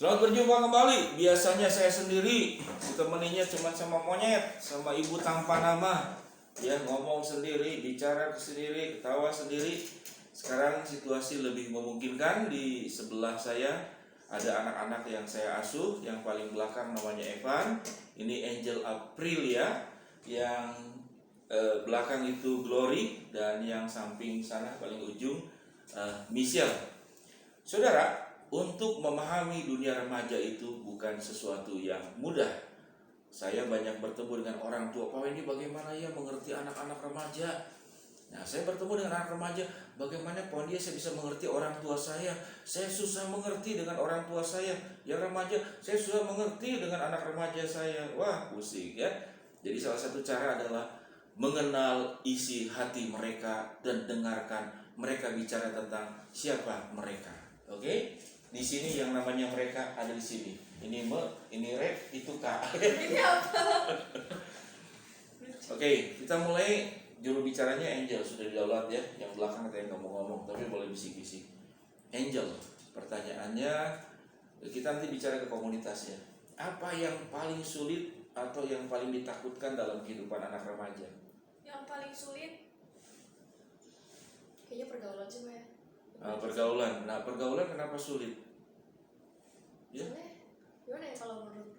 Selamat berjumpa kembali. Biasanya saya sendiri, ditemaninya cuma sama monyet, sama ibu tanpa nama. Ya, ngomong sendiri, bicara sendiri, ketawa sendiri. Sekarang situasi lebih memungkinkan. Di sebelah saya ada anak-anak yang saya asuh. Yang paling belakang namanya Evan. Ini Angel Aprilia. Yang belakang itu Glory. Dan yang samping sana paling ujung Michelle. Saudara, untuk memahami dunia remaja itu bukan sesuatu yang mudah. Saya banyak bertemu dengan orang tua. Pak Wendy, bagaimana ya mengerti anak-anak remaja? Nah, saya bertemu dengan anak remaja. Bagaimana Pak Wendy saya bisa mengerti orang tua saya? Saya susah mengerti dengan orang tua saya. Yang remaja, saya susah mengerti dengan anak remaja saya. Wah, pusing ya. Jadi salah satu cara adalah mengenal isi hati mereka dan dengarkan mereka bicara tentang siapa mereka. Oke? Di sini yang namanya mereka ada di sini. Ini ini Rek, itu Kak. Ini apa? Oke, kita mulai. Juru bicaranya Angel sudah didaulat ya. Yang belakang ada yang ngomong-ngomong, tapi boleh bisik-bisik. Angel, pertanyaannya kita nanti bicara ke komunitas ya. Apa yang paling sulit atau yang paling ditakutkan dalam kehidupan anak remaja? Yang paling sulit kayaknya pergaulan sih, Mbak ya. Pergaulan. Nah, pergaulan kenapa sulit? Ya? Soalnya gimana ya, kalau menurut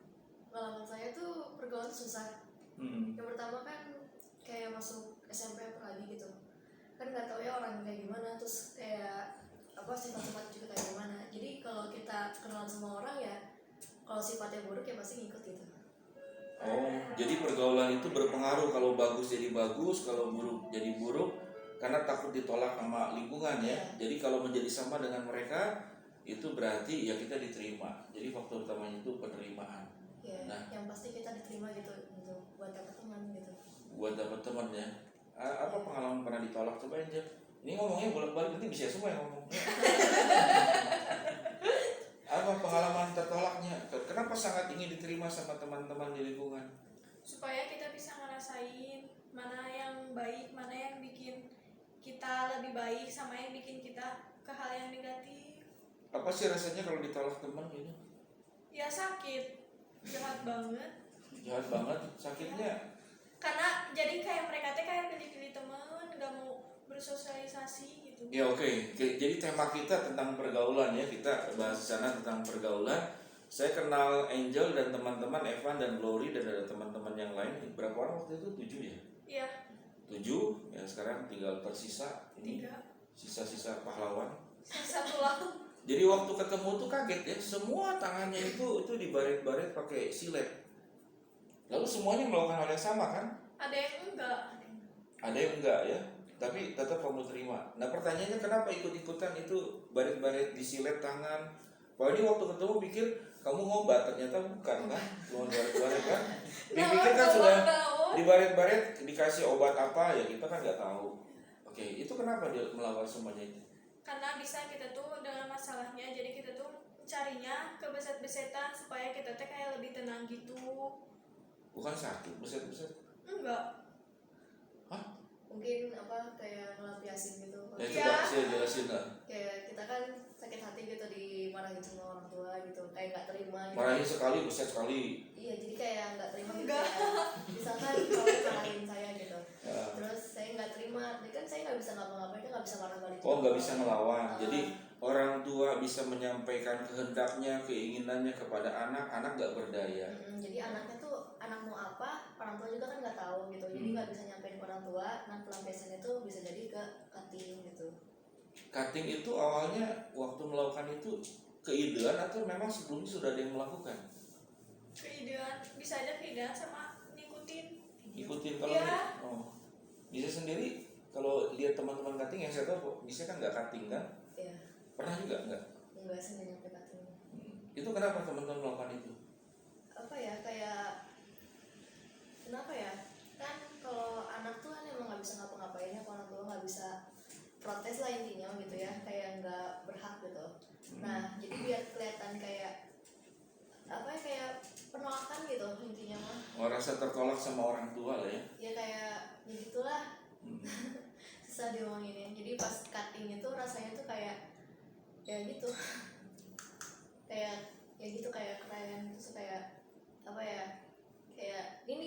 pengalaman saya tuh pergaulan tuh susah. Yang pertama kan kayak masuk SMP apalagi gitu, kan nggak tahu ya orang kayak gimana, terus kayak apa sifat-sifat juga kayak gimana. Jadi kalau kita kenalan sama orang ya, kalau sifatnya buruk ya pasti ngikut gitu. Oh, jadi pergaulan itu berpengaruh. Kalau bagus jadi bagus, kalau buruk jadi buruk, karena takut ditolak sama lingkungan ya. Jadi kalau menjadi sama dengan mereka, itu berarti ya kita diterima. Jadi faktor utamanya itu penerimaan. Ya, Nah, yang pasti kita diterima gitu buat dapat teman gitu. buat dapat teman ya. Apa pengalaman pernah ditolak? Coba aja. Ini ngomongnya bolak-balik, nanti bisa semua yang ngomong. Apa pengalaman tertolaknya? Kenapa sangat ingin diterima sama teman-teman di lingkungan? Supaya kita bisa ngerasain mana yang baik, mana yang bikin kita lebih baik, sama yang bikin kita ke hal yang negatif. Apa sih rasanya kalau ditolak teman gitu? Ya sakit, jahat banget. Jahat banget, sakitnya. Karena jadi kayak mereka teh kayak pilih-pilih teman, gak mau bersosialisasi gitu. Ya oke. Jadi tema kita tentang pergaulan ya. Kita bahas di sana tentang pergaulan. Saya kenal Angel dan teman-teman Evan dan Glory dan ada teman-teman yang lain. Berapa orang waktu itu? 7 ya? Iya. 7. Ya sekarang tinggal tersisa ini 3. sisa-sisa pahlawan. Satu lah. Jadi waktu ketemu tuh kaget ya. Semua tangannya itu dibaret-baret pakai silet. Lalu semuanya melakukan hal yang sama kan? Ada yang enggak. Ada yang enggak ya. Tapi tetap kamu terima. Nah pertanyaannya kenapa ikut-ikutan itu baret-baret disilet tangan? Pak ini waktu ketemu pikir kamu ngobat, ternyata bukan kan? Cuma baret-baret kan? Dipikir kan sudah dibaret-baret dikasih obat apa ya, kita kan nggak tahu. Oke, itu kenapa dia melawan semuanya itu? Karena bisa kita tuh dengan masalahnya, jadi kita tuh carinya ke beset-besetan supaya kita teh kayak lebih tenang gitu. Bukan sakit, beset-beset. Enggak. Hah? Mungkin apa kayak ngelampiasin gitu. Ya coba saya jelasin lah. Kayak kita kan sakit hati gitu dimarahin sama orang tua gitu, kayak nggak terima gitu. Marahin sekali, beset sekali. Iya, jadi kayak nggak terima gitu. Kayak, misalkan kalau marahin saya gitu, Ya. terus saya nggak terima, jadi kan saya nggak bisa ngapa-ngapain, kan nggak bisa marah balik. Oh, nggak bisa ngelawan. Jadi orang tua bisa menyampaikan kehendaknya, keinginannya kepada anak, anak nggak berdaya. Jadi anaknya tuh anak mau apa, orang tua juga kan nggak tahu gitu, jadi nggak bisa nyampein ke orang tua. Nah pelampiasan itu bisa jadi ke cutting gitu. Cutting itu awalnya waktu melakukan itu keidean atau memang sebelumnya sudah ada yang melakukan? Keidean, bisa aja keidean sama ngikutin. Ikutin kalau Iya. oh. Bisa sendiri kalau lihat teman-teman cutting yang saya tahu kok bisa kan nggak cutting kan? Iya. Pernah juga nggak? Enggak sih, nggak nyampe cutting. Itu kenapa teman-teman melakukan itu? Apa ya, kayak kenapa ya, kan kalau anak tuh kan emang nggak bisa ngapa-ngapain ya, kalau orang tua nggak bisa protes lah intinya gitu ya, kayak nggak berhak gitu. Nah jadi biar kelihatan kayak apa ya, kayak penolakan gitu intinya mah. Oh, rasa tertolak sama orang tua lah ya? Ya kayak ya gitulah. Susah diomonginnya. Jadi pas cutting itu rasanya tuh kayak ya gitu kayak ya gitu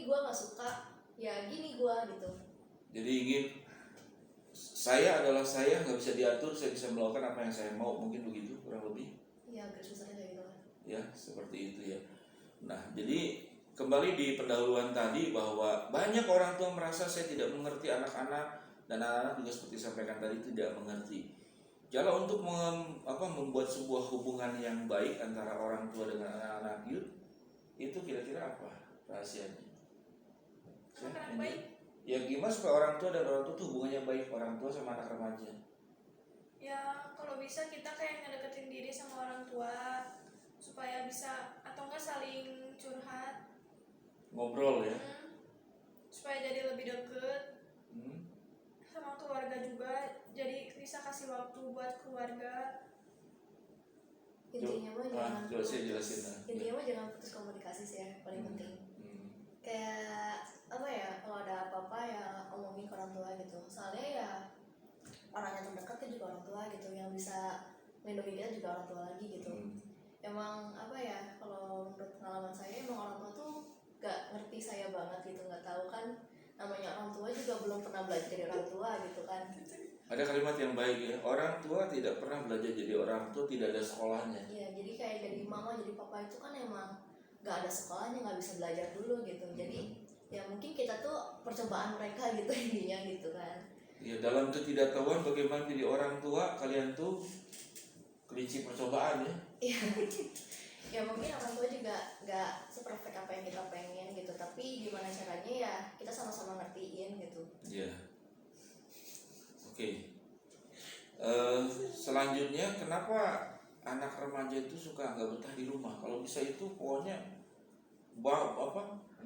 gue nggak suka, ya gini gue gitu. Jadi ingin saya adalah saya, nggak bisa diatur, saya bisa melakukan apa yang saya mau, mungkin begitu kurang lebih. Iya, garis besarnya kayak gitu lah. Ya seperti itu ya. Nah jadi kembali di pendahuluan tadi bahwa banyak orang tua merasa saya tidak mengerti anak-anak, dan anak-anak juga seperti sampaikan tadi tidak mengerti. Jalan untuk membuat sebuah hubungan yang baik antara orang tua dengan anak-anak itu kira-kira apa rahasianya? Anak-anak baik. Ya gimana supaya orang tua dan orang tua tuh hubungannya baik, orang tua sama anak remaja? Ya kalau bisa kita kayak ngedeketin diri sama orang tua supaya bisa atau enggak saling curhat, Ngobrol ya. supaya jadi lebih deket sama keluarga juga, jadi bisa kasih waktu buat keluarga. Intinya mah jangan jelasin. Intinya mah jangan putus komunikasi sih ya, paling penting. Kayak apa ya, kalau ada apa-apa ya omongin ke orang tua gitu. Soalnya ya orang yang terdekat kan juga orang tua gitu, yang bisa melindungi kita juga orang tua lagi gitu. Emang apa ya, kalau menurut pengalaman saya emang orang tua tuh gak ngerti saya banget gitu, nggak tahu kan namanya orang tua juga belum pernah belajar dari orang tua gitu kan. Ada kalimat yang baik ya, orang tua tidak pernah belajar jadi orang tua, tidak ada sekolahnya. Iya, jadi kayak jadi mama jadi papa itu kan emang gak ada sekolahnya, nggak bisa belajar dulu gitu. Jadi ya mungkin kita tuh percobaan mereka gitu intinya gitu kan. Ya dalam ketidaktahuan bagaimana jadi orang tua, kalian tuh kelinci percobaan ya. Iya. Ya mungkin orang tua juga nggak seperfect apa yang kita pengen gitu, tapi gimana caranya ya kita sama-sama ngertiin gitu. Iya. Oke. Selanjutnya kenapa anak remaja itu suka nggak betah di rumah? Kalau bisa itu pokoknya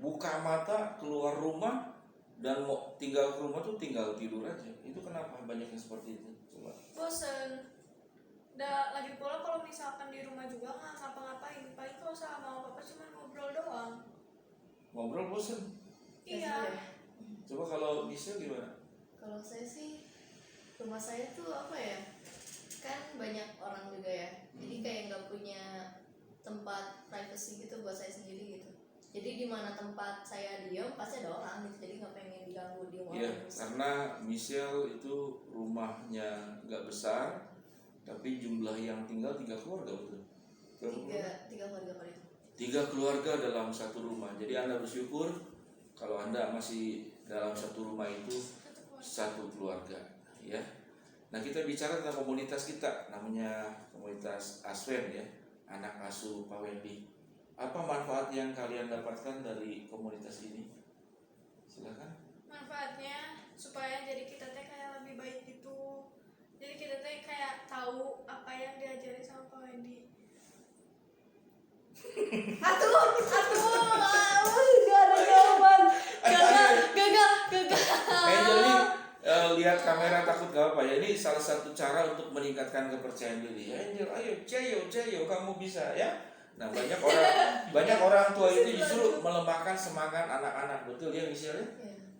buka mata keluar rumah dan mau tinggal ke rumah tuh tinggal tidur aja. Itu kenapa banyak yang seperti itu? Coba. Bosen. Lagi pula kalau misalkan di rumah juga nggak ngapa-ngapain, paling kalau sama mama papa cuma ngobrol doang. Ngobrol bosen. Iya. Coba kalau bisa gimana? Kalau saya sih, rumah saya tuh apa ya, kan banyak orang juga ya, jadi kayak nggak punya tempat privacy gitu buat saya sendiri gitu. Jadi di mana tempat saya diam pasti ada orang gitu, jadi nggak pengen diganggu di rumah. Iya, karena Michelle itu rumahnya nggak besar, tapi jumlah yang tinggal 3 keluarga, betul? Tiga keluarga pada itu. 3 keluarga dalam satu rumah. Jadi Anda bersyukur kalau Anda masih dalam satu rumah itu satu keluarga, ya. Nah kita bicara tentang komunitas kita, namanya komunitas Aswen ya, anak asuh Pak Wendy. Apa manfaat yang kalian dapatkan dari komunitas ini? Silakan. Manfaatnya supaya jadi kita teh kayak lebih baik gitu. Jadi kita teh kayak tahu apa yang diajarin sama Pak Wendy. Atuh, gak ada jawaban. Gagal. Angel ini lihat kamera takut gak apa ya. Ini salah satu cara untuk meningkatkan kepercayaan diri. Angel, ayo, Ceyo, kamu bisa ya. Nah banyak orang tua itu justru melemahkan semangat anak-anak, betul ya misalnya?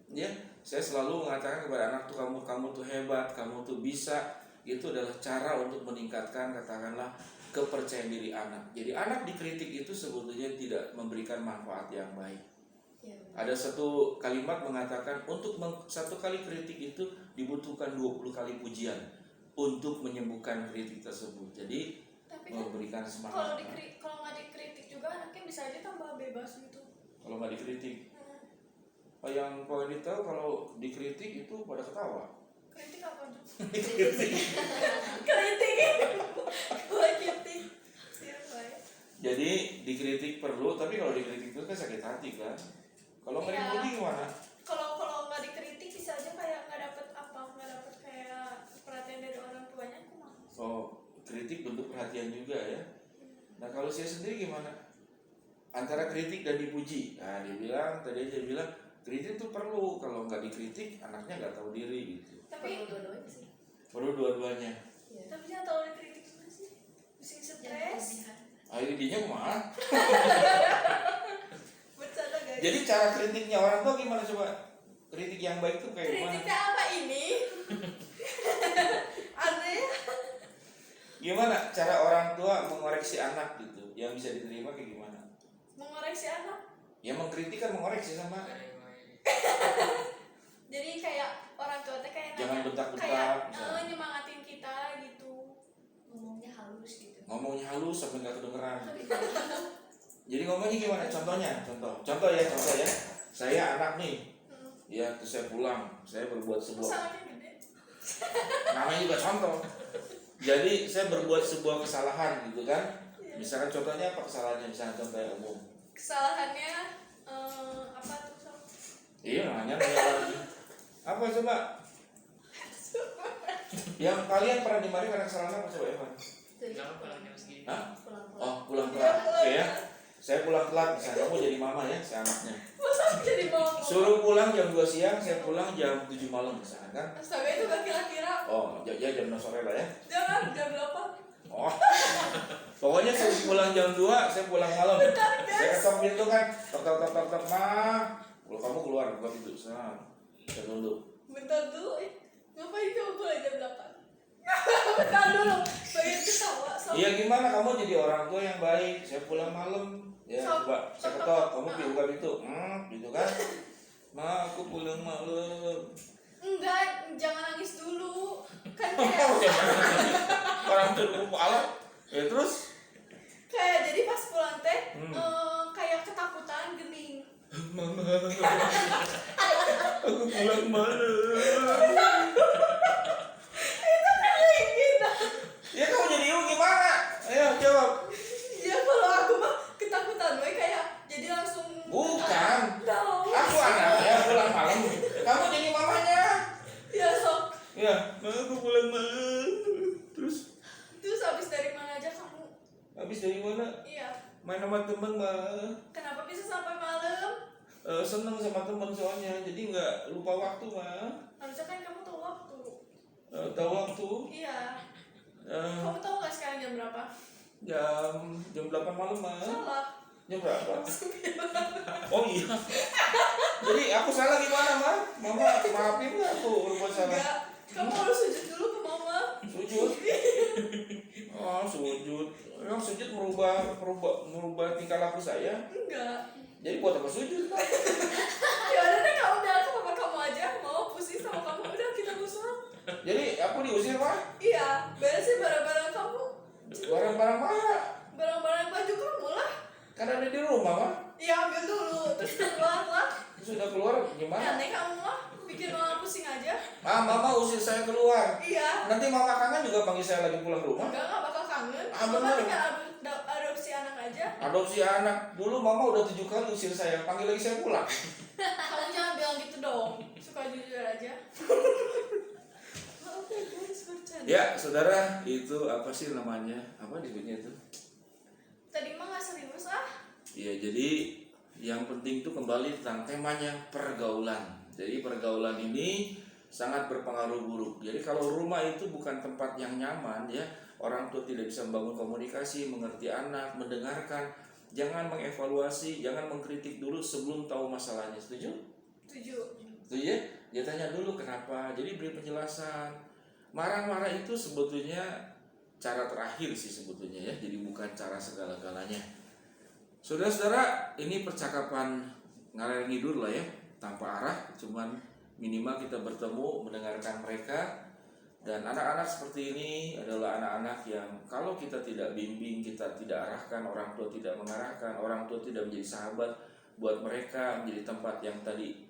Ya, saya selalu mengatakan kepada anak tuh kamu tuh hebat, kamu tuh bisa. Itu adalah cara untuk meningkatkan katakanlah kepercayaan diri anak. Jadi anak dikritik itu sebetulnya tidak memberikan manfaat yang baik. Ada satu kalimat mengatakan untuk satu kali kritik itu dibutuhkan 20 kali pujian untuk menyembuhkan kritik tersebut. Jadi tapi memberikan semangat. Kalau nggak dikritik juga anaknya bisa aja tambah bebas gitu. Kalau nggak dikritik, yang kau tahu kalau dikritik itu pada ketawa. Kritik apa tuh? Kritik. Jadi dikritik perlu, tapi kalau dikritik itu kan sakit hati kan. Kalau nggak dipuji gimana? Kalau nggak dikritik bisa aja kayak nggak dapet kayak perhatian dari orang tuanya, aku mah. So kritik bentuk perhatian juga ya. Nah kalau saya sendiri gimana? Antara kritik dan dipuji. Nah dia bilang kritik itu perlu. Kalau nggak dikritik anaknya nggak tahu diri gitu. Tapi dua-duanya sih. Perlu dua-duanya. Tapi jangan terlalu dikritik juga sih. Bikin stres. Akhirnya dia kemana? Bercanda guys. Jadi cara kritiknya orang tua gimana coba? Kritik yang baik tuh kayak gimana? Kritiknya apa ini? Aneh. Gimana cara orang tua mengoreksi anak gitu? Yang bisa diterima kayak gimana? Mengoreksi anak. Ya mengkritik kan mengoreksi sama. Jadi kayak orang tua teh kayak Jangan nanya, bentak-bentak, kayak misalnya. nyemangatin kita gitu. Ngomongnya halus gitu. Ngomongnya halus sampai nggak kedengeran. Jadi ngomongnya gimana? Contoh ya. Saya anak nih, ya terus saya pulang, saya berbuat Terus sebuah, anaknya gede. namanya juga contoh. Jadi saya berbuat sebuah kesalahan gitu kan. Misalkan contohnya apa kesalahannya? Misalkan contoh yang umum. Kesalahannya apa tuh? Sob? Iya, nanya lagi. Apa coba? Yang kalian pernah dimarahi karena kesalahan apa coba Evan? Hah? Pulang telat. Oke ya. Saya pulang telat, misalnya kamu jadi mama ya, saya anaknya. Masa aku jadi mau? Suruh pulang jam 2 siang, saya pulang jam 7 malam misalkan kan. Astaga, itu gak kira-kira. Oh, ya jam 6 sore lah ya. Jangan jam 8. Oh. Pokoknya saya pulang jam 2, saya pulang malam. Saya ketok pintu kan, tok mah. Kalau kamu keluar buka pintu, saya tunduk. Bentar dulu, ngapain kamu pulang jam 8? Bentar dulu, pengen ketawa. Iya gimana kamu jadi orang tua yang baik? Saya pulang malam. Ya coba saya ketok, kamu buka pintu. Gitu kan. Ma, aku pulang malam. Enggak, jangan nangis dulu. Kan kayak Orang tua kepala. Ya terus kayak jadi pas pulang teh kayak ketakutan, gening. Mama, aku pulang malam. Itu kayak gitu. Ya kamu jadi ibu gimana? Ayo jawab. Ya kalau aku mah ketakutan we kayak jadi langsung Bukan. No. Aku anaknya pulang malam. Kamu jadi mamanya. Ya sok. Ya, aku pulang malam. Terus habis dari mana aja kamu? Habis dari mana? Iya. Main sama temen mah. Kenapa bisa sampai malam? Seneng sama temen soalnya, jadi nggak lupa waktu mah. Harusnya kan kamu tahu waktu. Tahu waktu. Iya. Eh, Kamu tahu nggak sekarang jam berapa? jam 8 malam mah. Salah. Jam berapa? Oh iya. Jadi aku salah gimana mah? Mama maafin nggak aku berbuat salah? Enggak. Kamu harus sujud dulu ke mama. Sujud. Oh sujud. Emang sujud merubah tingkah laku saya? Enggak. Jadi buat apa sujud? Ya udah deh, kamu bilang ke papa kamu aja. Mau pusing sama kamu, udah kita musuhan. Jadi aku diusir mah? Iya, beresin barang-barang kamu. Barang-barang mana? Barang-barang baju kamu lah. Kan ada di rumah mah. Iya, ambil dulu, terus keluar lah. Sudah keluar gimana? Aneh kamu lah, bikin mama pusing aja. Mama usir saya keluar. Iya. Nanti mama kangen juga panggil saya lagi pulang rumah. Enggak bakal kangen. Bener. Mama tinggal adopsi anak aja. Adopsi anak. Dulu mama udah 7 kali usir saya, panggil lagi saya pulang. Kamu jangan bilang gitu dong. Suka jujur aja. Oke, guys, bercanda. Ya, saudara, itu apa sih namanya? Apa disebutnya itu? Tadi mah nggak serius ah. Iya, jadi yang penting itu kembali tentang temanya pergaulan. Jadi pergaulan ini sangat berpengaruh buruk. Jadi kalau rumah itu bukan tempat yang nyaman ya, orang tua tidak bisa membangun komunikasi, mengerti anak, mendengarkan, jangan mengevaluasi, jangan mengkritik dulu sebelum tahu masalahnya. Setuju? Setuju. Setuju ya? Dia tanya dulu kenapa, jadi beri penjelasan. Marah-marah itu sebetulnya cara terakhir sih sebetulnya ya, jadi bukan cara segala-galanya. Saudara-saudara, ini percakapan ngalor ngidul lah ya, tanpa arah, cuman minimal kita bertemu, mendengarkan mereka. Dan anak-anak seperti ini adalah anak-anak yang kalau kita tidak bimbing, kita tidak arahkan, orang tua tidak mengarahkan, orang tua tidak menjadi sahabat buat mereka, menjadi tempat yang tadi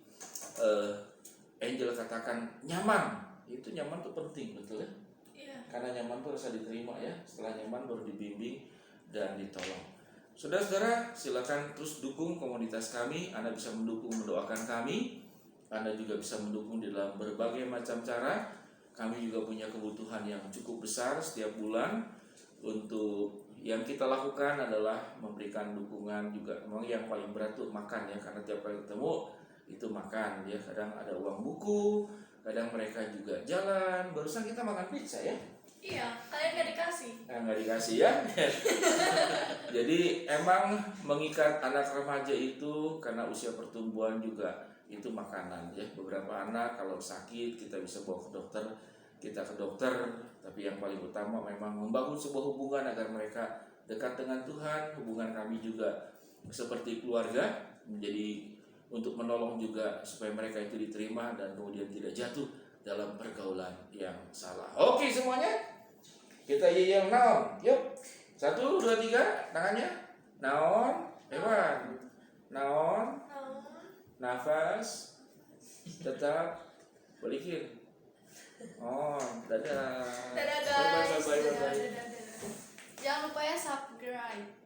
Angel katakan nyaman. Itu nyaman tuh penting, betul ya? Iya. Karena nyaman tuh rasa diterima ya. Setelah nyaman baru dibimbing dan ditolong. Saudara-saudara, silakan terus dukung komunitas kami. Anda bisa mendukung, mendoakan kami. Anda juga bisa mendukung di dalam berbagai macam cara. Kami juga punya kebutuhan yang cukup besar setiap bulan. Untuk yang kita lakukan adalah memberikan dukungan juga. Memang yang paling berat tuh makan ya, karena tiap kali ketemu itu makan ya. Kadang ada uang buku, kadang mereka juga jalan. Barusan kita makan pizza ya. Iya, kalian gak dikasih. Nggak dikasih ya. Jadi emang mengikat anak remaja itu karena usia pertumbuhan juga itu makanan ya. Beberapa anak kalau sakit kita bisa bawa ke dokter, kita ke dokter. Tapi yang paling utama memang membangun sebuah hubungan agar mereka dekat dengan Tuhan. Hubungan kami juga seperti keluarga, menjadi untuk menolong juga supaya mereka itu diterima dan kemudian tidak jatuh dalam pergaulan yang salah. Oke semuanya, kita yel naon. Yuk, 1, 2, 3, tangannya. Naon, Ewan. Naon, nafas, tetap balikin. Oh, dadah. Dadah Bye bye guys. bye bye bye. Dadah. Jangan lupa ya subscribe.